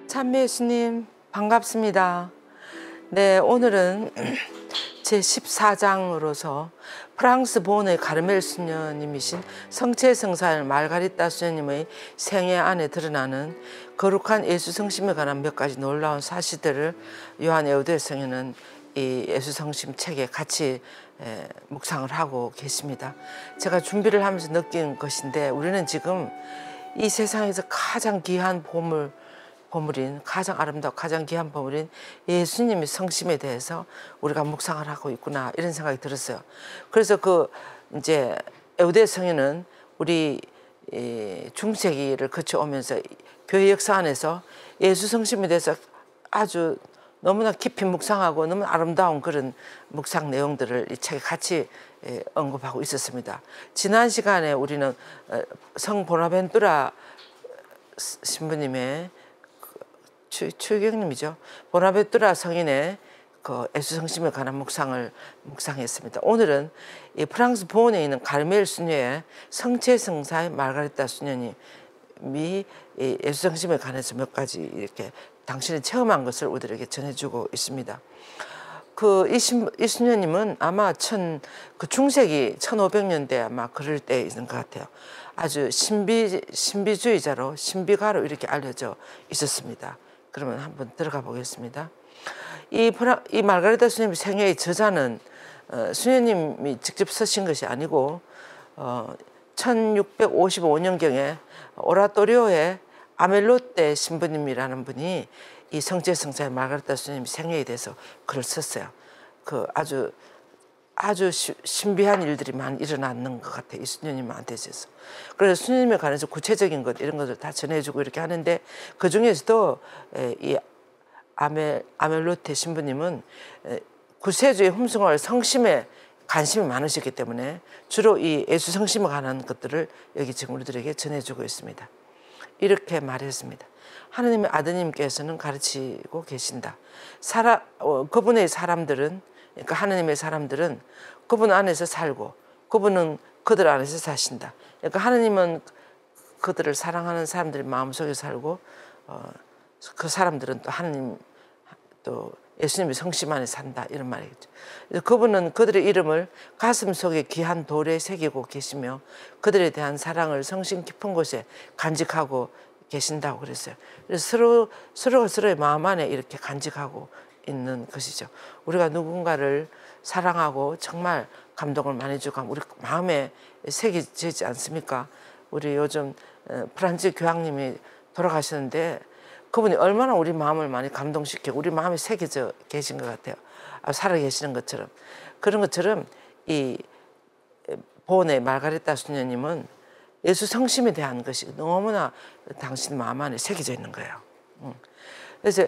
참배 예수님 반갑습니다. 네, 오늘은 제 14장으로서 프랑스 본의 가르멜 수녀님이신 성체성사의 말가리따 수녀님의 생애 안에 드러나는 거룩한 예수 성심에 관한 몇 가지 놀라운 사실들을 요한 에우대 성인은 이 예수 성심 책에 같이 묵상을 하고 계십니다. 제가 준비를 하면서 느낀 것인데, 우리는 지금 이 세상에서 가장 귀한 보물인, 가장 아름답고 가장 귀한 보물인 예수님의 성심에 대해서 우리가 묵상을 하고 있구나, 이런 생각이 들었어요. 그래서 이제 에우대 성인은 우리 중세기를 거쳐오면서 교회 역사 안에서 예수 성심에 대해서 아주 너무나 깊이 묵상하고 너무 아름다운 그런 묵상 내용들을 이 책에 같이 언급하고 있었습니다. 지난 시간에 우리는 성 보나벤투라 신부님의 추경님이죠. 보나벤투라 성인의 예수 성심에 관한 묵상했습니다. 오늘은 이 프랑스 보온에 있는 가르멜 수녀의 성체성사의 말가리따 수녀님이 예수 성심에 관해서 몇 가지 이렇게 당신이 체험한 것을 우리들에게 전해주고 있습니다. 이 수녀님은 아마 중세기 1500년대 아마 그럴 때 있는 것 같아요. 아주 신비주의자로, 신비가로 이렇게 알려져 있었습니다. 그러면 한번 들어가 보겠습니다. 이 말가리따 수녀님 생애의 저자는 수녀님이 직접 쓰신 것이 아니고 1655년경에 오라토리오의 아멜로떼 신부님이라는 분이 이 성체성사의 말가리따 수녀님 생애에 대해서 글을 썼어요. 아주 신비한 일들이 많이 일어나는 것 같아요, 이 수녀님한테 있어서. 그래서 수녀님에 관해서 구체적인 것, 이런 것을 다 전해주고 이렇게 하는데, 그 중에서도 이 아멜로테 신부님은 구세주의 흠숭할 성심에 관심이 많으셨기 때문에 주로 이 예수 성심에 관한 것들을 여기 지금 우리들에게 전해주고 있습니다. 이렇게 말했습니다. 하느님의 아드님께서는 가르치고 계신다. 그분의 사람들은, 그러니까 하느님의 사람들은 그분 안에서 살고 그분은 그들 안에서 사신다. 그러니까 하느님은 그들을 사랑하는 사람들의 마음속에 살고 그 사람들은 또 하느님, 또 예수님의 성심 안에 산다, 이런 말이겠죠. 그분은 그들의 이름을 가슴 속에 귀한 돌에 새기고 계시며 그들에 대한 사랑을 성심 깊은 곳에 간직하고 계신다고 그랬어요. 그래서 서로가 서로의 마음 안에 이렇게 간직하고 있는 것이죠. 우리가 누군가를 사랑하고 정말 감동을 많이 주고 우리 마음에 새겨지지 않습니까? 우리 요즘 프란츠 교황님이 돌아가셨는데 그분이 얼마나 우리 마음을 많이 감동시키고 우리 마음에 새겨져 계신 것 같아요. 살아 계시는 것처럼. 그런 것처럼 이 보온의 말가리따 수녀님은 예수 성심에 대한 것이 너무나 당신 마음 안에 새겨져 있는 거예요. 그래서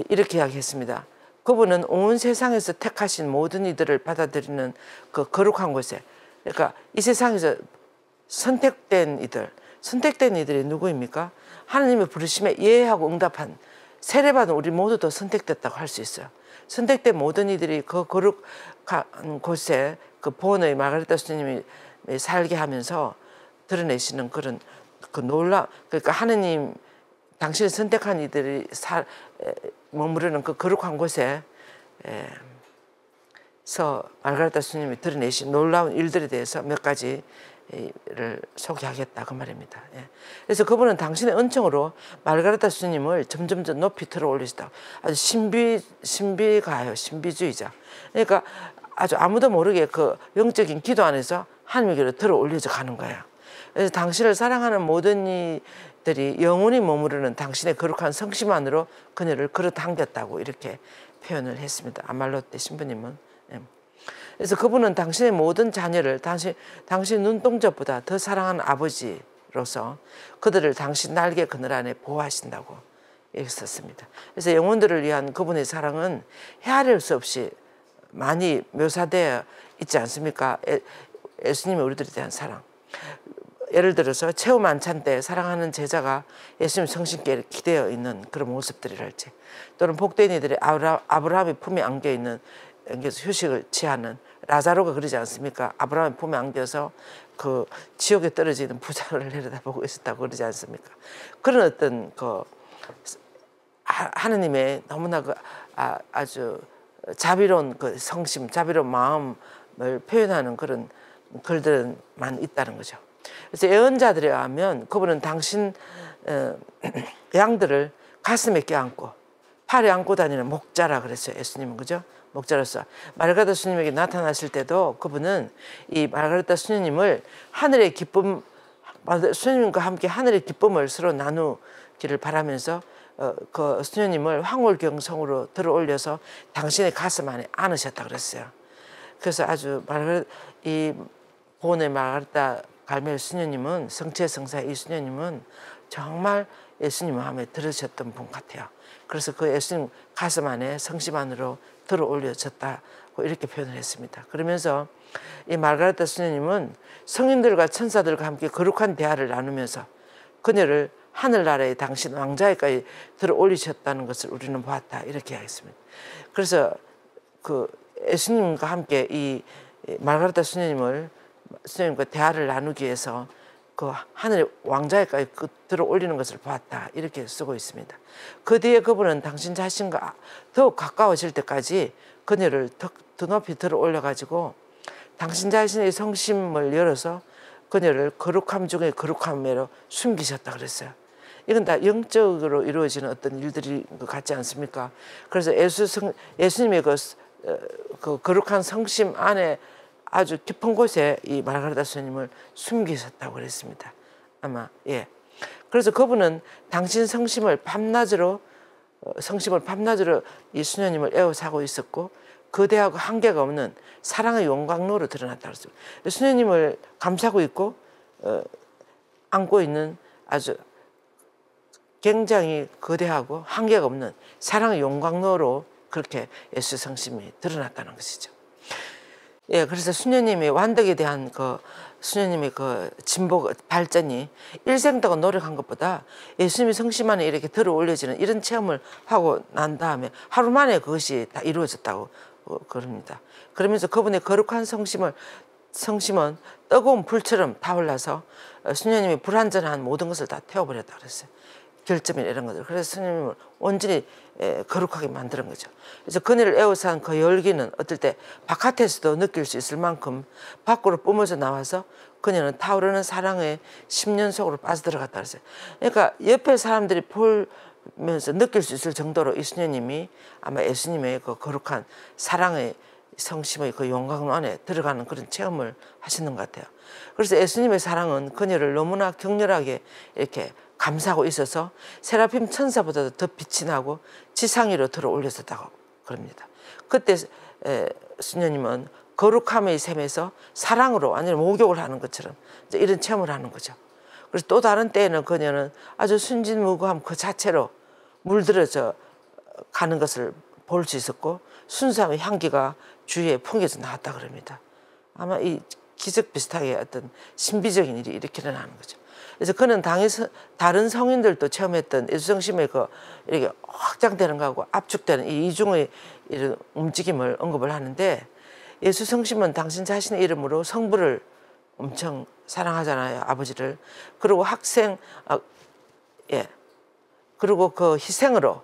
이렇게 이야기했습니다. 그분은 온 세상에서 택하신 모든 이들을 받아들이는 그 거룩한 곳에, 그러니까 이 세상에서 선택된 이들이 누구입니까? 하나님의 부르심에 예하고 응답한, 세례받은 우리 모두도 선택됐다고 할 수 있어요. 선택된 모든 이들이 그 거룩한 곳에 그 보온의 말가리따 수녀님이 살게 하면서 드러내시는 그런 그러니까 하느님, 당신이 선택한 이들이 머무르는 그 거룩한 곳에서 말가리따 수녀님이 드러내신 놀라운 일들에 대해서 몇 가지를 소개하겠다, 그 말입니다. 그래서 그분은 당신의 은총으로 말가리따 수녀님을 점점 더 높이 들어 올리시다. 아주 신비가요, 신비주의자. 그러니까 아주 아무도 모르게 그 영적인 기도 안에서 하나님께로 들어 올려져 가는 거예요. 그래서 당신을 사랑하는 모든 이들이 영원히 머무르는 당신의 거룩한 성심 안으로 그녀를 걸어 당겼다고 이렇게 표현을 했습니다. 아말로떼 신부님은. 그래서 그분은 당신의 모든 자녀를 당신 눈동자보다 더 사랑하는 아버지로서 그들을 당신 날개 그늘 안에 보호하신다고 이렇게 썼습니다. 그래서 영혼들을 위한 그분의 사랑은 헤아릴 수 없이 많이 묘사되어 있지 않습니까? 예수님의 우리들에 대한 사랑. 예를 들어서 최후 만찬 때 사랑하는 제자가 예수님 성심께 기대어 있는 그런 모습들이랄지, 또는 복된 이들이 아브라함의 품에 안겨서 휴식을 취하는 라자로가 그러지 않습니까? 아브라함의 품에 안겨서 그 지옥에 떨어지는 부자를 내려다보고 있었다고 그러지 않습니까? 그런 어떤 하느님의 너무나 아주 자비로운 그 성심, 자비로운 마음을 표현하는 그런 글들만 있다는 거죠. 그래서 예언자들에 의하면 그분은 당신 양들을 가슴에 껴안고 팔에 안고 다니는 목자라 그랬어요. 예수님은, 그죠? 목자로서 마르가다 수녀님에게 나타나실 때도 그분은 이 마르가다 수녀님을 하늘의 기쁨, 수녀님과 함께 하늘의 기쁨을 서로 나누기를 바라면서 그 수녀님을 황홀경성으로 들어 올려서 당신의 가슴 안에 안으셨다 그랬어요. 그래서 아주 이 보온의 마르가다 갈멜 수녀님은, 성체 성사 이 수녀님은 정말 예수님 마음에 들으셨던 분 같아요. 그래서 그 예수님 가슴 안에 성심 안으로 들어 올려졌다고 이렇게 표현을 했습니다. 그러면서 이 마르가레타 수녀님은 성인들과 천사들과 함께 거룩한 대화를 나누면서 그녀를 하늘나라의 당신 왕자에까지 들어 올리셨다는 것을 우리는 보았다, 이렇게 하겠습니다. 그래서 그 예수님과 함께 이 마르가레타 수녀님과 대화를 나누기 위해서 그 하늘의 왕자에까지 들어 올리는 것을 보았다, 이렇게 쓰고 있습니다. 그 뒤에 그분은 당신 자신과 더욱 가까워질 때까지 그녀를 더 높이 들어 올려가지고 당신 자신의 성심을 열어서 그녀를 거룩함 중에 거룩함으로 숨기셨다 그랬어요. 이건 다 영적으로 이루어지는 어떤 일들이 같지 않습니까? 그래서 예수님의 그 거룩한 성심 안에 아주 깊은 곳에 이 마르가레타 수녀님을 숨기셨다고 그랬습니다. 아마, 예. 그래서 그분은 당신 성심을 밤낮으로 이 수녀님을 에워싸고 있었고, 거대하고 한계가 없는 사랑의 용광로로 드러났다고 그랬습니다. 수녀님을 감싸고 있고 안고 있는 아주 굉장히 거대하고 한계가 없는 사랑의 용광로로 그렇게 예수 성심이 드러났다는 것이죠. 예, 그래서 수녀님이 완덕에 대한 수녀님의 진보 발전이 일생 동안 노력한 것보다 예수님이 성심 안에 이렇게 들어 올려지는 이런 체험을 하고 난 다음에 하루 만에 그것이 다 이루어졌다고 그럽니다. 그러면서 그분의 거룩한 성심은 뜨거운 불처럼 타올라서 수녀님이 불완전한 모든 것을 다 태워버렸다 그랬어요. 결점이나 이런 것들. 그래서 스님을 온전히 거룩하게 만드는 거죠. 그래서 그녀를 에워싼 그 열기는 어떨 때 바깥에서도 느낄 수 있을 만큼 밖으로 뿜어져 나와서 그녀는 타오르는 사랑의 10년 속으로 빠져들어갔다 그랬어요. 그러니까 옆에 사람들이 보면서 느낄 수 있을 정도로 이 수녀님이 아마 예수님의 그 거룩한 사랑의 성심의 그 용광로 안에 들어가는 그런 체험을 하시는 것 같아요. 그래서 예수님의 사랑은 그녀를 너무나 격렬하게 이렇게 감싸고 있어서 세라핌 천사보다도 더 빛이 나고 지상 위로 들어 올려졌다고 그럽니다. 그때 수녀님은 거룩함의 셈에서 사랑으로 완전히 목욕을 하는 것처럼 이런 체험을 하는 거죠. 그래서 또 다른 때에는 그녀는 아주 순진무구함 그 자체로 물들어져 가는 것을 볼 수 있었고 순수함의 향기가 주위에 풍겨져 나왔다 그럽니다. 아마 이 기적 비슷하게 어떤 신비적인 일이 이렇게 일어나는 거죠. 그래서 그는 다른 성인들도 체험했던 예수성심의 이렇게 확장되는 거하고 압축되는 이 이중의 이런 움직임을 언급을 하는데, 예수성심은 당신 자신의 이름으로 성부를 엄청 사랑하잖아요, 아버지를. 그리고 그리고 그 희생으로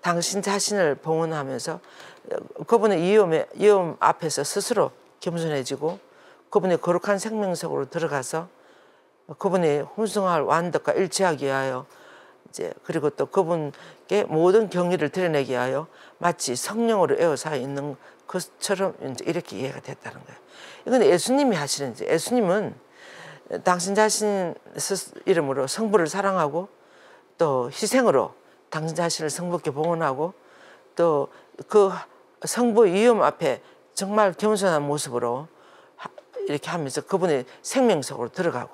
당신 자신을 봉헌하면서 그분의 위험 앞에서 스스로 겸손해지고 그분의 거룩한 생명 속으로 들어가서 그분의 흠숭할 완덕과 일치하기 위하여 그리고 또 그분께 모든 경의를 드러내기 위하여 마치 성령으로 에워싸 있는 것처럼 이렇게 이해가 됐다는 거예요. 이건 예수님이 하시는 거죠. 예수님은 당신 자신 이름으로 성부를 사랑하고 또 희생으로 당신 자신을 성부께 봉헌하고 또 그 성부의 위험 앞에 정말 겸손한 모습으로 이렇게 하면서 그분의 생명 속으로 들어가고,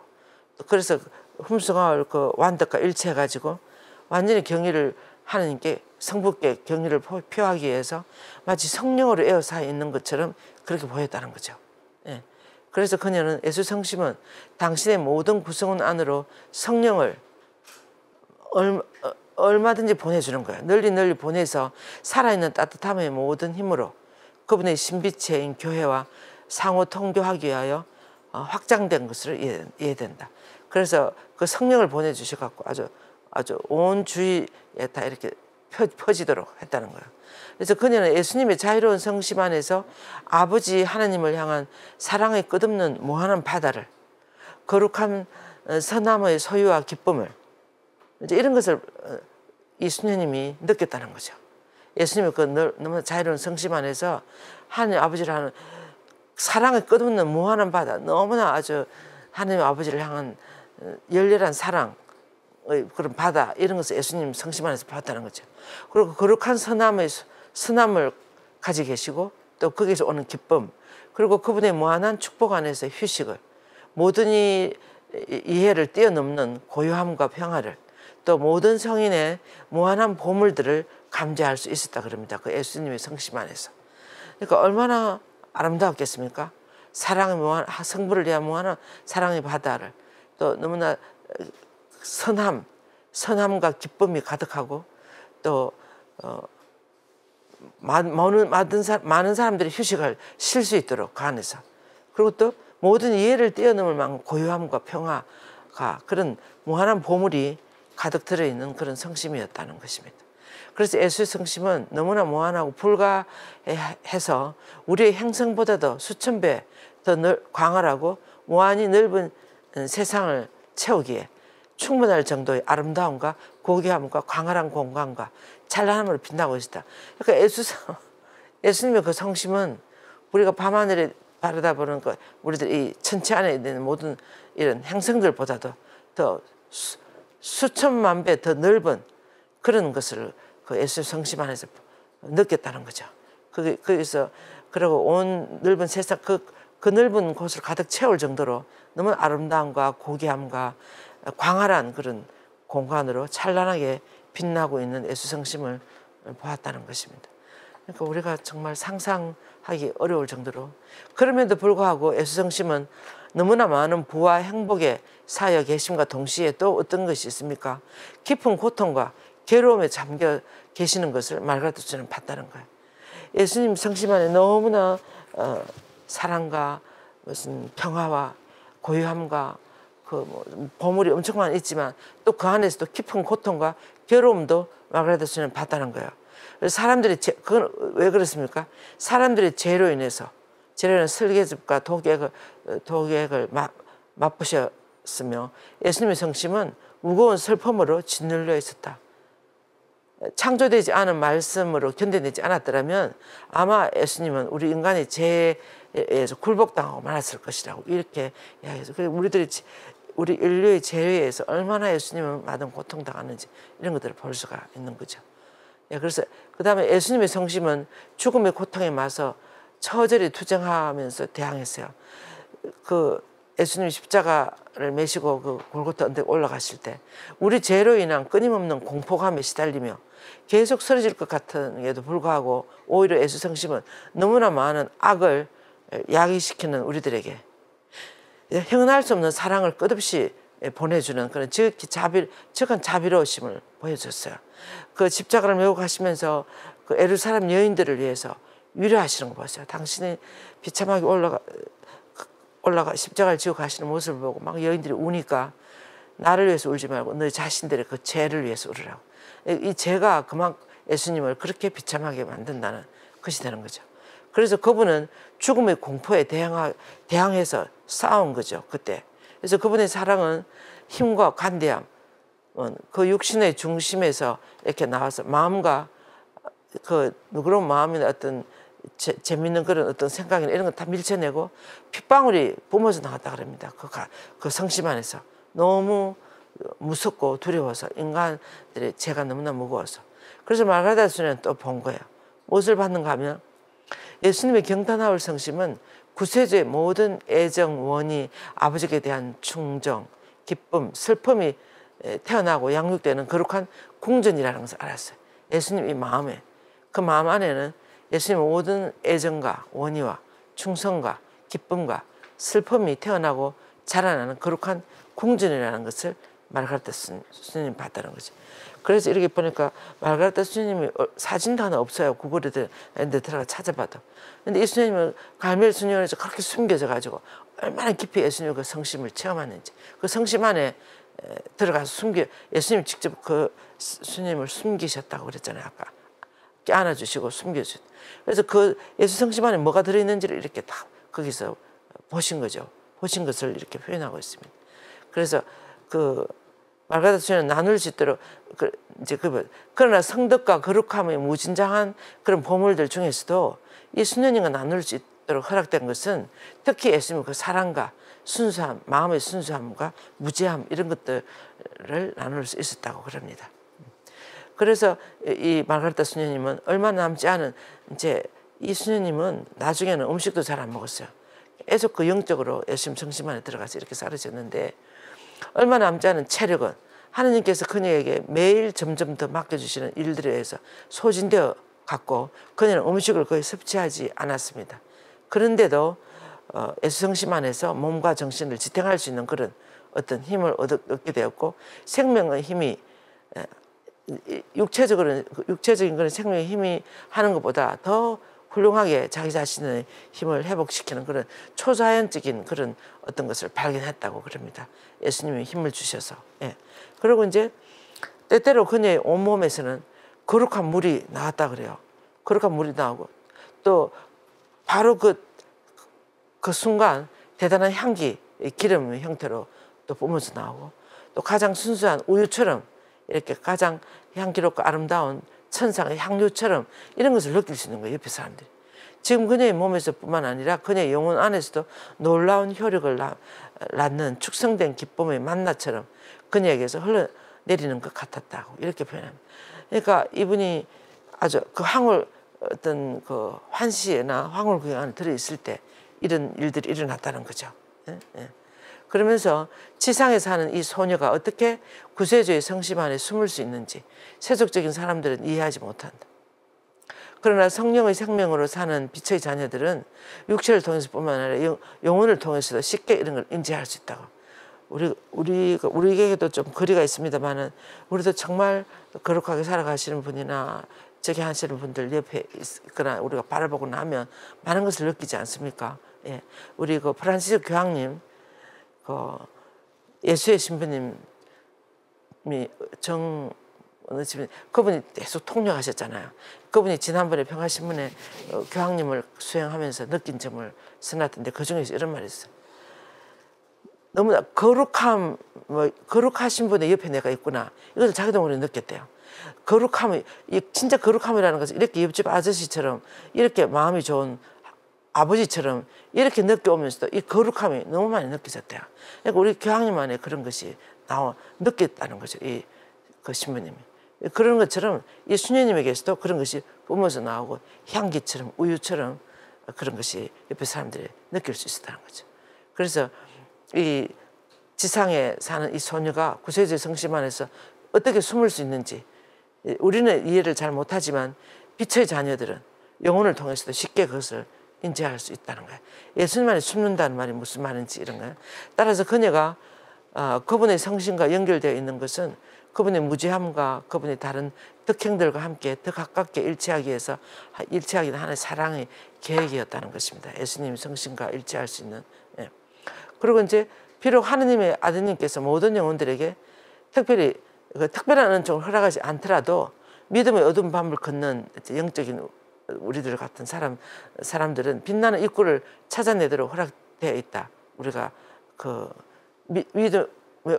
그래서 흠숭할 그 완덕과 일치해가지고 완전히 경의를 하나님께 성부께 경의를 표하기 위해서 마치 성령으로 에워싸 있는 것처럼 그렇게 보였다는 거죠. 예. 그래서 그녀는 예수 성심은 당신의 모든 구성원 안으로 성령을 얼마든지 보내주는 거예요. 널리 보내서 살아있는 따뜻함의 모든 힘으로 그분의 신비체인 교회와 상호 통교하기 위하여 확장된 것으로 이해된다. 그래서 그 성령을 보내주셔갖고 아주 아주 온 주위에 다 이렇게 퍼지도록 했다는 거예요. 그래서 그녀는 예수님의 자유로운 성심 안에서 아버지 하나님을 향한 사랑의 끝없는 무한한 바다를, 거룩한 선함의 소유와 기쁨을, 이제 이런 것을 이 수녀님이 느꼈다는 거죠. 예수님의 그 너무 자유로운 성심 안에서 하나님 아버지를 하는 사랑의 끝없는 무한한 바다, 너무나 아주 하나님 아버지를 향한 열렬한 사랑의 그런 바다, 이런 것을 예수님 성심 안에서 봤다는 거죠. 그리고 거룩한 선함을 가지고 계시고, 또 거기서 오는 기쁨, 그리고 그분의 무한한 축복 안에서 휴식을, 모든 이해를 뛰어넘는 고요함과 평화를, 또 모든 성인의 무한한 보물들을 감지할 수 있었다 그럽니다. 그 예수님의 성심 안에서. 그러니까 얼마나 아름다웠겠습니까? 사랑의 무한, 성부를 위한 무한한 사랑의 바다를, 또 너무나 선함과 기쁨이 가득하고, 또 많은 사람들이 휴식을 쉴 수 있도록 그 안에서, 그리고 또 모든 이해를 뛰어넘을 만큼 고요함과 평화가, 그런 무한한 보물이 가득 들어있는 그런 성심이었다는 것입니다. 그래서 예수의 성심은 너무나 무한하고 불가해서 우리의 행성보다도 수천 배 더 광활하고 무한히 넓은 세상을 채우기에 충분할 정도의 아름다움과 고귀함과 광활한 공간과 찬란함으로 빛나고 있다. 그러니까 예수님의 그 성심은 우리가 밤하늘에 바라다 보는 그 우리들 이 천체 안에 있는 모든 이런 행성들보다도 더 수천만 배 더 넓은 그런 것을 그 예수 성심 안에서 느꼈다는 거죠. 거기서 그리고 온 넓은 세상 그 넓은 곳을 가득 채울 정도로 너무 아름다움과 고귀함과 광활한 그런 공간으로 찬란하게 빛나고 있는 예수 성심을 보았다는 것입니다. 그러니까 우리가 정말 상상하기 어려울 정도로, 그럼에도 불구하고 예수 성심은 너무나 많은 부와 행복에 사여 계심과 동시에 또 어떤 것이 있습니까? 깊은 고통과 괴로움에 잠겨 계시는 것을 말가르트처럼 봤다는 거예요. 예수님 성심 안에 너무나 사랑과 무슨 평화와 고요함과 보물이 엄청 많이 있지만, 또 그 안에서도 깊은 고통과 괴로움도 말가르트처럼 봤다는 거예요. 사람들이 그건 왜 그렇습니까? 사람들의 죄로 인해서 설계습과 도객을 맛보셨으며, 예수님의 성심은 무거운 슬픔으로 짓눌려 있었다. 창조되지 않은 말씀으로 견뎌내지 않았더라면 아마 예수님은 우리 인간의 죄에서 굴복당하고 말았을 것이라고 이렇게 이야기해서, 우리 인류의 죄에 의해서 얼마나 예수님은 많은 고통당하는지 이런 것들을 볼 수가 있는 거죠. 그래서 그 다음에 예수님의 성심은 죽음의 고통에 맞서 처절히 투쟁하면서 대항했어요. 그 예수님이 십자가를 메시고 그 골고타 언덕에 올라가실 때 우리 죄로 인한 끊임없는 공포감에 시달리며 계속 쓰러질 것 같은에도 불구하고 오히려 예수 성심은 너무나 많은 악을 야기시키는 우리들에게 형언할 수 없는 사랑을 끝없이 보내주는 그런 적은 자비로우심을 보여줬어요. 그 십자가를 메고 가시면서 그 예루살렘 여인들을 위해서 위로하시는 거 보세요. 당신이 비참하게 올라가 십자가를 지고 가시는 모습을 보고 막 여인들이 우니까 나를 위해서 울지 말고 너희 자신들의 그 죄를 위해서 울으라고. 이 죄가 그만큼 예수님을 그렇게 비참하게 만든다는 것이 되는 거죠. 그래서 그분은 죽음의 공포에 대항해서 싸운 거죠, 그때. 그래서 그분의 사랑은 힘과 관대함, 그 육신의 중심에서 이렇게 나와서 마음과 그 누그러운 마음이나 어떤 재밌는 그런 어떤 생각이나 이런 거 다 밀쳐내고 핏방울이 뿜어져 나갔다 그럽니다. 그 성심 안에서 너무 무섭고 두려워서, 인간들의 죄가 너무나 무거워서. 그래서 말가다스는 또 본 거예요. 무엇을 봤는가 하면 예수님의 경탄하울 성심은 구세주의 모든 애정, 원이, 아버지께 대한 충정, 기쁨, 슬픔이 태어나고 양육되는 거룩한 궁전이라는 것을 알았어요. 예수님 이 마음에, 그 마음 안에는 예수님의 모든 애정과 원의와 충성과 기쁨과 슬픔이 태어나고 자라나는 거룩한 궁전이라는 것을 말가르타 스님 봤다는 거죠. 그래서 이렇게 보니까 말가르타 스님이 사진도 하나 없어요. 구글에 들어가 찾아봐도. 근데 이 스님은 갈멜 수녀에서 그렇게 숨겨져 가지고 얼마나 깊이 예수님의 그 성심을 체험하는지, 그 성심 안에 들어가서 예수님이 직접 그 스님을 숨기셨다고 그랬잖아요. 아까 안아주시고 숨겨주셨. 그래서 그 예수 성심 안에 뭐가 들어있는지를 이렇게 다 거기서 보신 거죠. 보신 것을 이렇게 표현하고 있습니다. 그래서 그 말가다 수녀는 나눌 수 있도록 그러나 성덕과 거룩함의 무진장한 그런 보물들 중에서도 이 수녀님과 나눌 수 있도록 허락된 것은 특히 예수님의 그 사랑과 순수함, 마음의 순수함과 무죄함 이런 것들을 나눌 수 있었다고 그럽니다. 그래서 이 말가르타 수녀님은 얼마 남지 않은 이제 이 수녀님은 나중에는 음식도 잘 안 먹었어요. 계속 그 영적으로 예수님 성심 안에 들어가서 이렇게 살으셨는데 얼마 남지 않은 체력은 하느님께서 그녀에게 매일 점점 더 맡겨주시는 일들에 의해서 소진되어 갔고 그녀는 음식을 거의 섭취하지 않았습니다. 그런데도 예수 성심 안에서 몸과 정신을 지탱할 수 있는 그런 어떤 힘을 얻게 되었고 생명의 힘이 육체적인 그런 생명의 힘이 하는 것보다 더 훌륭하게 자기 자신의 힘을 회복시키는 그런 초자연적인 그런 어떤 것을 발견했다고 그럽니다. 예수님이 힘을 주셔서. 예. 그리고 이제 때때로 그녀의 온몸에서는 거룩한 물이 나왔다 그래요. 거룩한 물이 나오고 또 바로 그 순간 대단한 향기, 기름 형태로 또 뿜어서 나오고 또 가장 순수한 우유처럼 이렇게 가장 향기롭고 아름다운 천상의 향유처럼 이런 것을 느낄 수 있는 거예요. 옆에 사람들이. 지금 그녀의 몸에서 뿐만 아니라 그녀의 영혼 안에서도 놀라운 효력을 낳는 축성된 기쁨의 만나처럼 그녀에게서 흘러내리는 것 같았다고 이렇게 표현합니다. 그러니까 이분이 아주 그 어떤 그 환시나 황홀 구경 안에 들어있을 때 이런 일들이 일어났다는 거죠. 예? 예. 그러면서 지상에 사는 이 소녀가 어떻게 구세주의 성심 안에 숨을 수 있는지 세속적인 사람들은 이해하지 못한다. 그러나 성령의 생명으로 사는 빛의 자녀들은 육체를 통해서뿐만 아니라 영혼을 통해서도 쉽게 이런 걸 인지할 수 있다고. 우리에게도 좀 거리가 있습니다만은 우리도 정말 거룩하게 살아가시는 분이나 저기 하시는 분들 옆에 있거나 우리가 바라보고 나면 많은 것을 느끼지 않습니까? 예. 우리 그 프란시스 교황님 그 예수의 신부님이 어느 집에 그분이 계속 통역하셨잖아요. 그분이 지난번에 평화신문에 교황님을 수행하면서 느낀 점을 써놨던데 그 중에서 이런 말이 있어요. 너무나 거룩하신 분의 옆에 내가 있구나. 이것을 자기도 모르게 느꼈대요. 진짜 거룩함이라는 것은 이렇게 옆집 아저씨처럼 이렇게 마음이 좋은 아버지처럼 이렇게 느껴오면서도 이 거룩함이 너무 많이 느껴졌대요. 그러니까 우리 교황님 안에 그런 것이 느꼈다는 거죠. 그 신부님이. 그런 것처럼 이 수녀님에게서도 그런 것이 뿜어서 나오고 향기처럼 우유처럼 그런 것이 옆에 사람들이 느낄 수 있었다는 거죠. 그래서 이 지상에 사는 이 소녀가 구세주의 성심 안에서 어떻게 숨을 수 있는지 우리는 이해를 잘 못하지만 빛의 자녀들은 영혼을 통해서도 쉽게 그것을 인지할 수 있다는 거예요. 예수님 안에 숨는다는 말이 무슨 말인지 이런 거예요. 따라서 그녀가 그분의 성신과 연결되어 있는 것은 그분의 무죄함과 그분의 다른 덕행들과 함께 더 가깝게 일치하기 위해서 일치하기는 하나의 사랑의 계획이었다는 것입니다. 예수님이 성신과 일치할 수 있는. 예. 그리고 이제 비록 하느님의 아드님께서 모든 영혼들에게 특별히 특별한 은총을 허락하지 않더라도 믿음의 어두운 밤을 걷는 영적인 우리들 같은 사람들은 빛나는 입구를 찾아내도록 허락되어 있다. 우리가 그 믿음의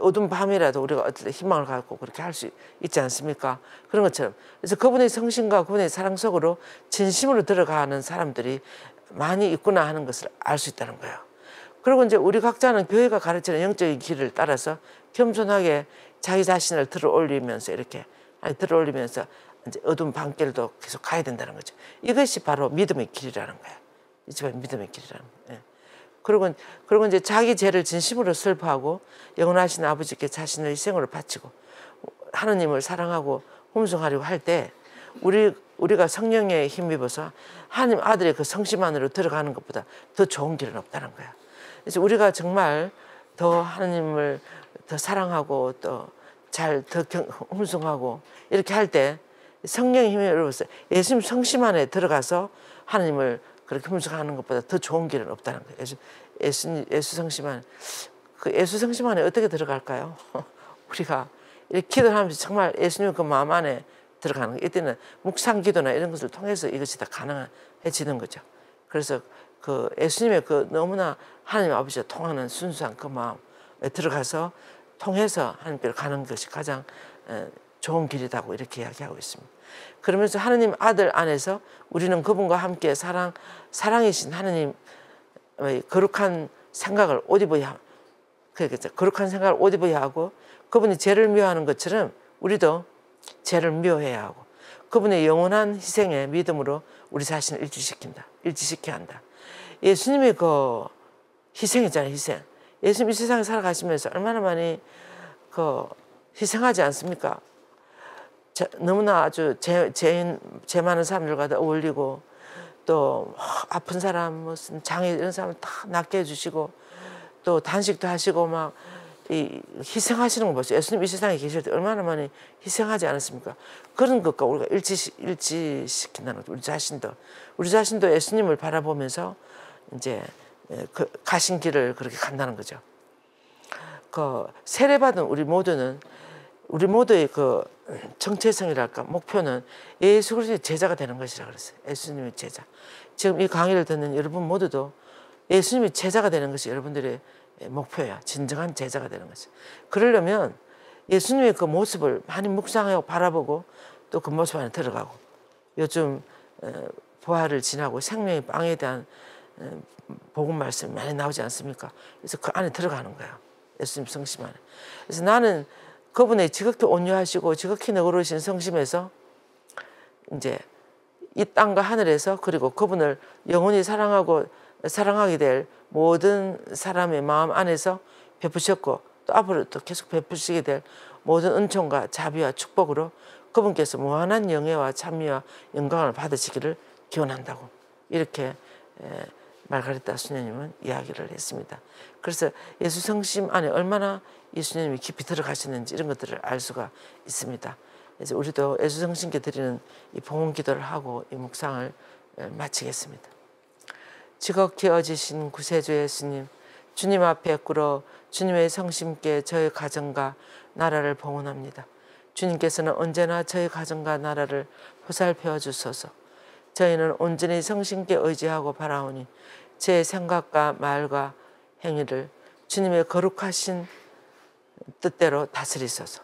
어두운 밤이라도 우리가 어떤 희망을 갖고 그렇게 할 수 있지 않습니까? 그런 것처럼. 그래서 그분의 성신과 그분의 사랑 속으로 진심으로 들어가는 사람들이 많이 있구나 하는 것을 알 수 있다는 거예요. 그리고 이제 우리 각자는 교회가 가르치는 영적인 길을 따라서 겸손하게 자기 자신을 들어올리면서 이렇게 들어올리면서 이제 어두운 밤길도 계속 가야 된다는 거죠. 이것이 바로 믿음의 길이라는 거예요. 이제 믿음의 길이라는 거예요. 그리고 이제 자기 죄를 진심으로 슬퍼하고 영원하신 아버지께 자신을 희생으로 바치고 하느님을 사랑하고 hum성하려고 할 때 우리가 성령에 힘입어서 하나님 아들의 그 성심 안으로 들어가는 것보다 더 좋은 길은 없다는 거예요. 그래서 우리가 정말 더 하나님을 더 사랑하고 또 더 hum성하고 이렇게 할 때 성령의 힘에 의해서 예수님 성심 안에 들어가서 하나님을 그렇게 hum성하는 것보다 더 좋은 길은 없다는 거예요. 예수 성심 안에 예수 성심 안에 어떻게 들어갈까요? 우리가 이렇게 기도하면서 정말 예수님 그 마음 안에 들어가는 거. 이때는 묵상 기도나 이런 것을 통해서 이것이 다 가능해지는 거죠. 그래서 그 예수님의 그 너무나 하나님 아버지와 통하는 순수한 그 마음에 들어가서 통해서 하나님께로 가는 것이 가장 좋은 길이라고 이렇게 이야기하고 있습니다. 그러면서 하나님 아들 안에서 우리는 그분과 함께 사랑이신 하나님 거룩한 생각을 옷 입어야, 그러겠죠. 거룩한 생각을 옷 입어야 하고, 그분이 죄를 미워하는 것처럼 우리도 죄를 미워해야 하고, 그분의 영원한 희생의 믿음으로 우리 자신을 일치시켜야 한다. 예수님의 그 희생이잖아요, 희생. 예수님 이 세상에 살아가시면서 얼마나 많이 그 희생하지 않습니까? 너무나 아주 죄 많은 사람들과 어울리고, 또 아픈 사람, 무슨 장애 이런 사람 다 낫게 해주시고, 또 단식도 하시고 막 희생하시는 거 보세요. 예수님 이 세상에 계실 때 얼마나 많이 희생하지 않았습니까? 그런 것과 우리가 일치시킨다는 거죠. 우리 자신도 예수님을 바라보면서 이제 그 가신 길을 그렇게 간다는 거죠. 그 세례받은 우리 모두의 그 정체성이랄까, 목표는 예수 그리스도의 제자가 되는 것이라 그랬어요. 예수님의 제자. 지금 이 강의를 듣는 여러분 모두도 예수님의 제자가 되는 것이 여러분들의 목표야. 진정한 제자가 되는 것이. 그러려면 예수님의 그 모습을 많이 묵상하고 바라보고, 또 그 모습 안에 들어가고, 요즘 부활을 지나고 생명의 빵에 대한 복음 말씀이 많이 나오지 않습니까? 그래서 그 안에 들어가는 거예요. 예수님 성심 안에. 그래서 나는 그분의 지극히 온유하시고 지극히 너그러우신 성심에서 이제 이 땅과 하늘에서, 그리고 그분을 영원히 사랑하게 될 모든 사람의 마음 안에서 베푸셨고, 또 앞으로 또 계속 베푸시게 될 모든 은총과 자비와 축복으로 그분께서 무한한 영예와 찬미와 영광을 받으시기를 기원한다고, 이렇게 말가리타 수녀님은 이야기를 했습니다. 그래서 예수 성심 안에 얼마나 예수님이 깊이 들어가시는지 이런 것들을 알 수가 있습니다. 그래서 우리도 예수 성심께 드리는 이 봉헌 기도를 하고 이 묵상을 마치겠습니다. 지극히 어지신 구세주 예수님, 주님 앞에 꿇어 주님의 성심께 저희 가정과 나라를 봉헌합니다. 주님께서는 언제나 저희 가정과 나라를 보살펴 주소서. 저희는 온전히 성심께 의지하고 바라오니 제 생각과 말과 행위를 주님의 거룩하신 뜻대로 다스리소서.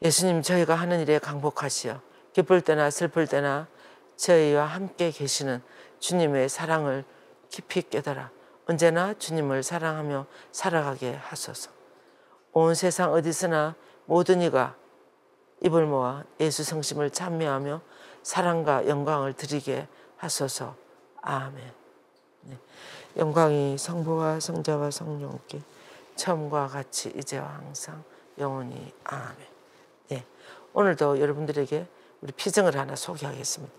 예수님, 저희가 하는 일에 강복하시어 기쁠 때나 슬플 때나 저희와 함께 계시는 주님의 사랑을 깊이 깨달아 언제나 주님을 사랑하며 살아가게 하소서. 온 세상 어디서나 모든 이가 입을 모아 예수 성심을 찬미하며 사랑과 영광을 드리게 하소서. 아멘. 네. 영광이 성부와 성자와 성령께 처음과 같이 이제와 항상 영원히 아멘. 네. 오늘도 여러분들에게 우리 피정을 하나 소개하겠습니다.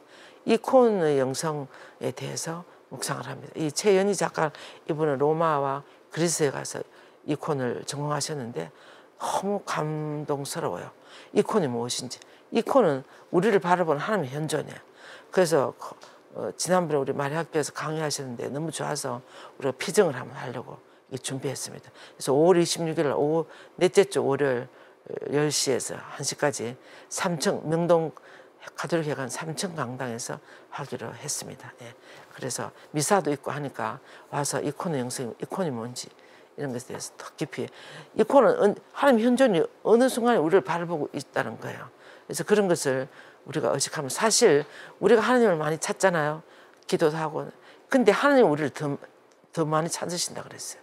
이 콘의 영성에 대해서 묵상을 합니다. 이 최연희 작가, 이분은 로마와 그리스에 가서 이 콘을 전공하셨는데 너무 감동스러워요. 이 콘이 무엇인지. 이 콘은 우리를 바라보는 하나님의 현존이에요. 그래서 지난번에 우리 마리학교에서 강의하셨는데 너무 좋아서 우리가 피정을 한번 하려고 준비했습니다. 그래서 5월 26일 오후 넷째 주 월요일 10시에서 1시까지 명동 가톨릭회관 3층 강당에서 하기로 했습니다. 예. 그래서 미사도 있고 하니까 와서 이 콘의 영성, 이 콘이 뭔지 이런 것에 대해서 더 깊이, 이 콘은 하나님 현존이 어느 순간에 우리를 바라보고 있다는 거예요. 그래서 그런 것을 우리가 의식하면, 사실 우리가 하나님을 많이 찾잖아요. 기도도 하고. 근데 하나님 우리를 더 많이 찾으신다 그랬어요.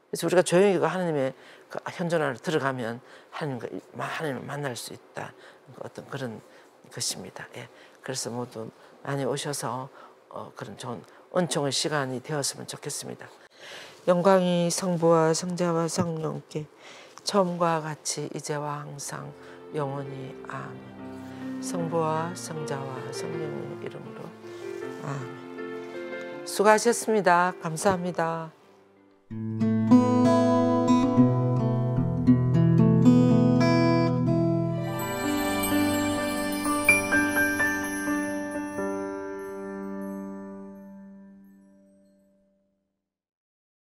그래서 우리가 조용히 하나님의 그 현존 안에 들어가면 하나님을 만날 수 있다. 어떤 그런 것입니다. 예. 그래서 모두 많이 오셔서 그런 좋은 은총의 시간이 되었으면 좋겠습니다. 영광이 성부와 성자와 성령께 처음과 같이 이제와 항상 영원히 아멘. 성부와 성자와 성령의 이름으로 아멘. 수고하셨습니다. 감사합니다.